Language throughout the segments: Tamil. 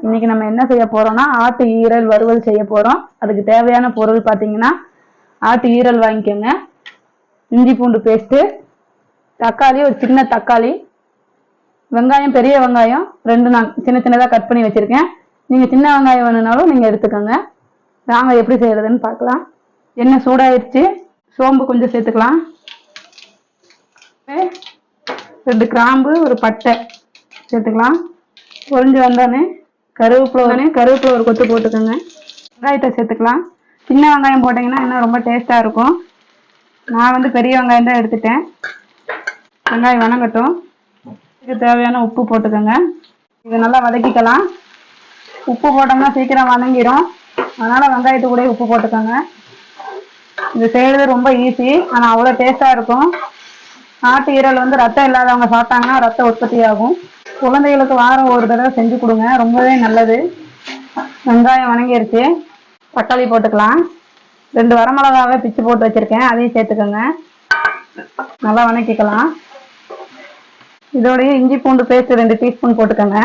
இன்னைக்கு நம்ம என்ன செய்ய போறோம்னா ஆட்டு ஈரல் வறுவல் செய்ய போறோம். அதுக்கு தேவையான பொருள் பாத்தீங்கன்னா ஆட்டு ஈரல் வாங்கிக்கோங்க, இஞ்சி பூண்டு பேஸ்ட்டு, தக்காளி ஒரு சின்ன தக்காளி, வெங்காயம் பெரிய வெங்காயம் 2 நான் சின்ன சின்னதாக கட் பண்ணி வச்சிருக்கேன். நீங்க சின்ன வெங்காயம் வேணும்னாலும் நீங்க எடுத்துக்கோங்க. நாங்க எப்படி செய்யறதுன்னு பார்க்கலாம். எண்ணெய் சூடாயிருச்சு, சோம்பு கொஞ்சம் சேர்த்துக்கலாம், 2 கிராம்பு ஒரு பட்டை சேர்த்துக்கலாம். பொரிஞ்சு வந்தானே கருவேப்பிலை ஒரு கொத்து போட்டுக்கோங்க. வெங்காயத்தை சேர்த்துக்கலாம். சின்ன வெங்காயம் போட்டிங்கன்னா இன்னும் ரொம்ப டேஸ்ட்டாக இருக்கும். நான் வந்து பெரிய வெங்காயம் தான் எடுத்துட்டேன். வெங்காயம் வணங்கட்டும். இதுக்கு தேவையான உப்பு போட்டுக்கோங்க. இதை நல்லா வதக்கிக்கலாம். உப்பு போட்டோம்னா சீக்கிரம் வதங்கிடும், அதனால் வெங்காயத்து கூட உப்பு போட்டுக்கோங்க. இது செய்கிறது ரொம்ப ஈஸி, ஆனால் அவ்வளோ டேஸ்ட்டாக இருக்கும். ஆட்டு ஈரல் வந்து ரத்தம் இல்லாதவங்க சாப்பிட்டாங்கன்னா ரத்த உற்பத்தி ஆகும். குழந்தைகளுக்கு வாரம் ஒரு தடவை செஞ்சு கொடுங்க, ரொம்பவே நல்லது. வெங்காயம் வணங்கிருச்சு, தக்காளி போட்டுக்கலாம். 2 வரமிளகாவை பிச்சு போட்டு வச்சிருக்கேன், அதையும் சேர்த்துக்கோங்க. நல்லா வணக்கிக்கலாம். இதோடைய இஞ்சி பூண்டு பேஸ்ட் 2 டீஸ்பூன் போட்டுக்கோங்க.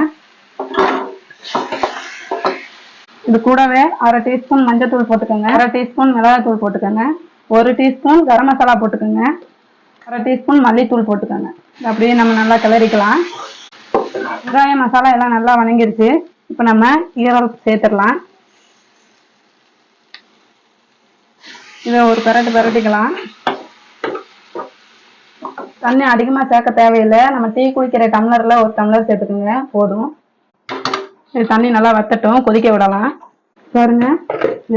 இது கூடவே 1/2 டீஸ்பூன் மஞ்சள் போட்டுக்கோங்க, 1/2 டீஸ்பூன் மிளகாத்தூள் போட்டுக்கோங்க, 1 டீஸ்பூன் கரம் மசாலா போட்டுக்கோங்க, 1/2 டீஸ்பூன் மல்லித்தூள் போட்டுக்கோங்க. அப்படியே நம்ம நல்லா கிளறிக்கலாம். வெங்காயம் மசாலா எல்லாம் நல்லா வணங்கிருச்சு. இப்போ நம்ம ஈரல் சேர்த்துடலாம். இதை ஒரு பிரட்டிக்கலாம். தண்ணி அதிகமாக சேர்க்க தேவையில்லை. நம்ம டீ குடிக்கிற டம்ளரில் 1 டம்ளர் சேர்த்துக்கோங்க, போதும். இது தண்ணி நல்லா வத்தட்டும், கொதிக்க விடலாம். பாருங்க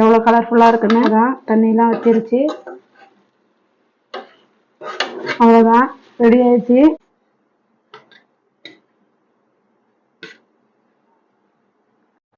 எவ்வளோ கலர்ஃபுல்லாக இருக்குன்னு. அதான் தண்ணியெலாம் வச்சிருச்சு. அவ்வளோதான், ரெடி ஆயிடுச்சு.